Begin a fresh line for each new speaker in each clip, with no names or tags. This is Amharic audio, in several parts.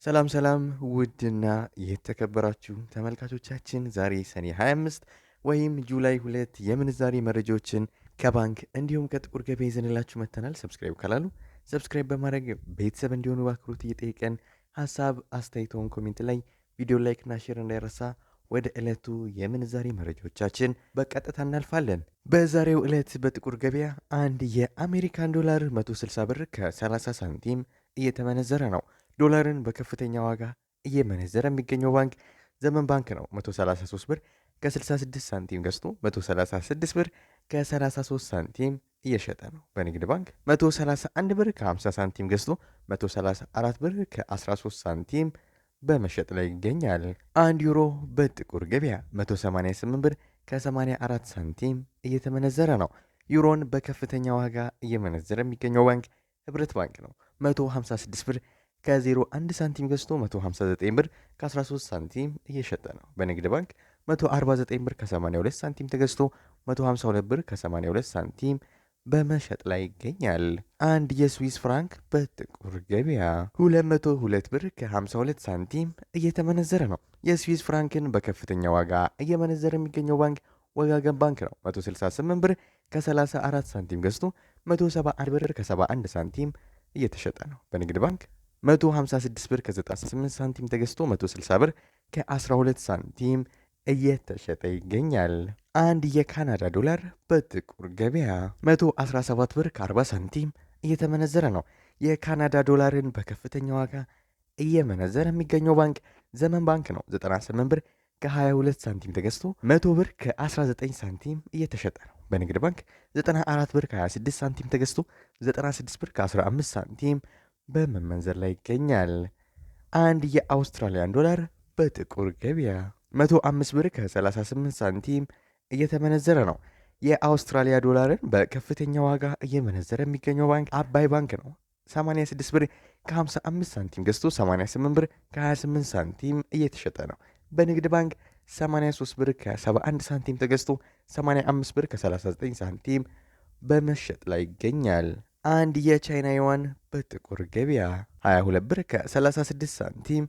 ሰላም ሰላም ውድና የተከበራችሁ ተመልካቾቻችን ዛሬ ሰኔ 25 ወይም ጁላይ 2 የምንዛሬ መረጃዎችን ከባንክ እንዲሁም ከጥቁር ገበያ ይዘንላችሁ መጥተናል። ሰብስክራይብ ካላሉ ሰብስክራይብ በማድረግ ቤተሰብ እንዲሆኑ በአክብሮት እየጠየቀን ሀሳብ አስተያየቶን ኮሜንት ላይ ቪዲዮ ላይክና ሼር እንዳይረሳ። ወደ ዕለቱ የምንዛሬ መረጃዎቻችን በቀጥታ እናልፋለን። በዛሬው ዕለት በጥቁር ገበያ አንድ የአሜሪካን ዶላር 160 ብር ከ30 ሳንቲም እየተመነዘረ ነው። ዶላርን በከፍተኛ ዋጋ እየመነዘረ የሚገኘው ባንክ ዘመን ባንክ ነው። 133 ብር ከ66 ሳንቲም ገዝቶ 136 ብር ከ33 ሳንቲም እየሸጠ ነው። በንግድ ባንክ 131 ብር ከ50 ሳንቲም ገዝቶ 134 ብር ከ13 ሳንቲም በመሸጥ ላይ ይገኛል። አንድ ዩሮ በጥቁር ገበያ 188 ብር ከ84 ሳንቲም እየተመነዘረ ነው። ዩሮን በከፍተኛ ዋጋ እየመነዘረ የሚገኘው ባንክ ህብረት ባንክ ነው። 156 ብር ከ01 ሳንቲም ገዝቶ 159 ብር ከ13 ሳንቲም እየሸጠ ነው። በንግድ ባንክ 149 ብር ከ82 ሳንቲም ተገዝቶ 152 ብር ከ82 ሳንቲም በመሸጥ ላይ ይገኛል። አንድ የስዊስ ፍራንክ በጥቁር ገበያ 202 ብር ከ52 ሳንቲም እየተመነዘረ ነው። የስዊስ ፍራንክን በከፍተኛ ዋጋ እየመነዘረ የሚገኘው ባንክ ወጋገን ባንክ ነው። 168 ብር ከ34 ሳንቲም ገዝቶ 171 ብር ከ71 ሳንቲም እየተሸጠ ነው። በንግድ ባንክ 156 ብር ከ98 ሳንቲም ተገዝቶ 160 ብር ከ12 ሳንቲም እየተሸጠ ይገኛል። አንድ የካናዳ ዶላር በጥቁር ገበያ 117 ብር ከ40 ሳንቲም እየተመነዘረ ነው። የካናዳ ዶላርን በከፍተኛ ዋጋ እየመነዘረ የሚገኘው ባንክ ዘመን ባንክ ነው። 98 ብር ከ22 ሳንቲም ተገዝቶ 100 ብር ከ19 ሳንቲም እየተሸጠ ነው። በንግድ ባንክ 94 ብር ከ26 ሳንቲም ተገዝቶ 96 ብር ከ15 ሳንቲም በመመንዘር ላይ ይገኛል። አንድ የአውስትራሊያን ዶላር በጥቁር ገበያ 105 ብር ከ38 ሳንቲም እየተመነዘረ ነው። የአውስትራሊያ ዶላርን በከፍተኛ ዋጋ እየመነዘረ የሚገኘው ባንክ አባይ ባንክ ነው። 86 ብር ከ55 ሳንቲም ገዝቶ 88 ብር ከ28 ሳንቲም እየተሸጠ ነው። በንግድ ባንክ 83 ብር ከ71 ሳንቲም ተገዝቶ 85 ብር ከ39 ሳንቲም በመሸጥ ላይ ይገኛል። አንድ የቻይና ዩዋን በጥቁር ገበያ 22 ብር ከ36 ሳንቲም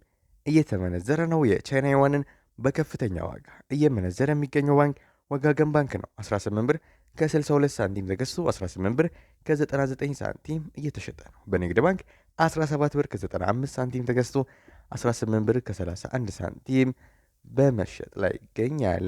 እየተመነዘረ ነው። የቻይና ዩዋንን በከፍተኛ ዋጋ እየመነዘረ የሚገኘው ባንክ ወጋገን ባንክ ነው። 18 ብር ከ62 ሳንቲም ተገዝቶ 18 ብር ከ99 ሳንቲም እየተሸጠ ነው። በንግድ ባንክ 17 ብር ከ95 ሳንቲም ተገዝቶ 18 ብር ከ31 ሳንቲም በመሸጥ ላይ ይገኛል።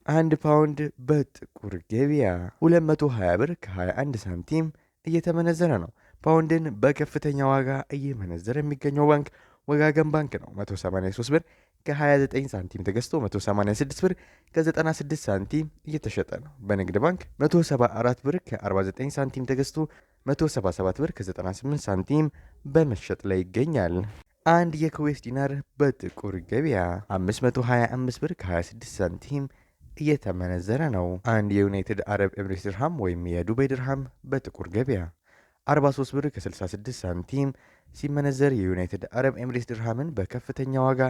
አንድ ፓውንድ በጥቁር ገበያ 220 ብር ከ21 ሳንቲም እየተመነዘረ ነው። ፓውንድን በከፍተኛ ዋጋ እየመነዘረ የሚገኘው ባንክ ወጋገን ባንክ ነው። 183 ብር ከ29 ሳንቲም ተገዝቶ 186 ብር ከ96 ሳንቲም እየተሸጠ ነው። በንግድ ባንክ 174 ብር ከ49 ሳንቲም ተገዝቶ 177 ብር ከ98 ሳንቲም በመሸጥ ላይ ይገኛል። አንድ የኩዌት ዲናር በጥቁር ገበያ 525 ብር ከ26 ሳንቲም እየተመነዘረ ነው። አንድ የዩናይትድ አረብ ኤምሬትስ ድርሃም ወይም የዱባይ ድርሃም በጥቁር ገበያ 43 ብር ከ66 ሳንቲም ሲመነዘር የዩናይትድ አረብ ኤምሬትስ ድርሃምን በከፍተኛ ዋጋ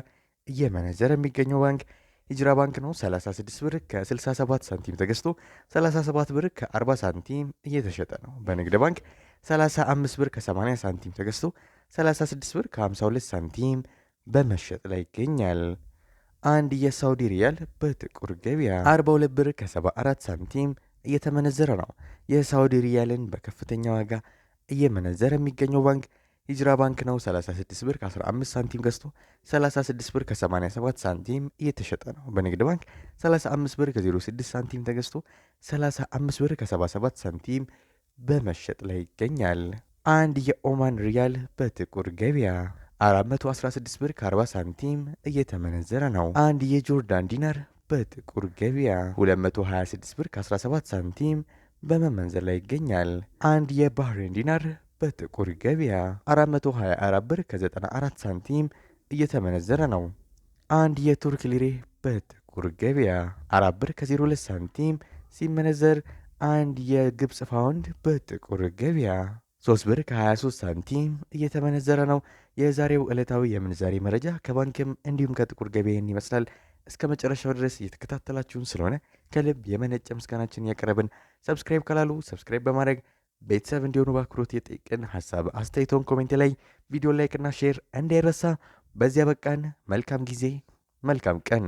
እየመነዘረ የሚገኘው ባንክ ሂጅራ ባንክ ነው። 36 ብር ከ67 ሳንቲም ተገዝቶ 37 ብር ከ40 ሳንቲም እየተሸጠ ነው። በንግድ ባንክ 35 ብር ከ80 ሳንቲም ተገዝቶ 36 ብር ከ52 ሳንቲም በመሸጥ ላይ ይገኛል። አንድ የሳውዲ ሪያል በጥቁር ገበያ 42 ብር ከ74 ሳንቲም እየተመነዘረ ነው። የሳውዲ ሪያልን በከፍተኛ ዋጋ እየመነዘረ የሚገኘው ባንክ ሂጅራ ባንክ ነው። 36 ብር ከ15 ሳንቲም ገዝቶ 36 ብር ከ87 ሳንቲም እየተሸጠ ነው። በንግድ ባንክ 35 ብር ከ06 ሳንቲም ተገዝቶ 35 ብር ከ77 ሳንቲም በመሸጥ ላይ ይገኛል። አንድ የኦማን ሪያል በጥቁር ገበያ 416 ብር ከ40 ሳንቲም እየተመነዘረ ነው። አንድ የጆርዳን ዲናር በጥቁር ገበያ 226 ብር ከ17 ሳንቲም በመመንዘር ላይ ይገኛል። አንድ የባህሬን ዲናር በጥቁር ገበያ 424 ብር ከ94 ሳንቲም እየተመነዘረ ነው። አንድ የቱርክ ሊሬ በጥቁር ገበያ 4 ብር ከ02 ሳንቲም ሲመነዘር አንድ የግብፅ ፓውንድ በጥቁር ገበያ 3 ብር ከ23 ሳንቲም እየተመነዘረ ነው። የዛሬው ዕለታዊ የምንዛሬ መረጃ ከባንክም እንዲሁም ከጥቁር ገበያን ይመስላል። እስከ መጨረሻው ድረስ እየተከታተላችሁን ስለሆነ ከልብ የመነጨ ምስጋናችን ያቀረብን። ሰብስክራይብ ካላሉ ሰብስክራይብ በማድረግ ቤተሰብ እንዲሆኑ በአክብሮት የጠየቅን። ሀሳብ አስተያየቶን ኮሜንት ላይ ቪዲዮ ላይክና ሼር እንዳይረሳ። በዚያ በቃን። መልካም ጊዜ፣ መልካም ቀን።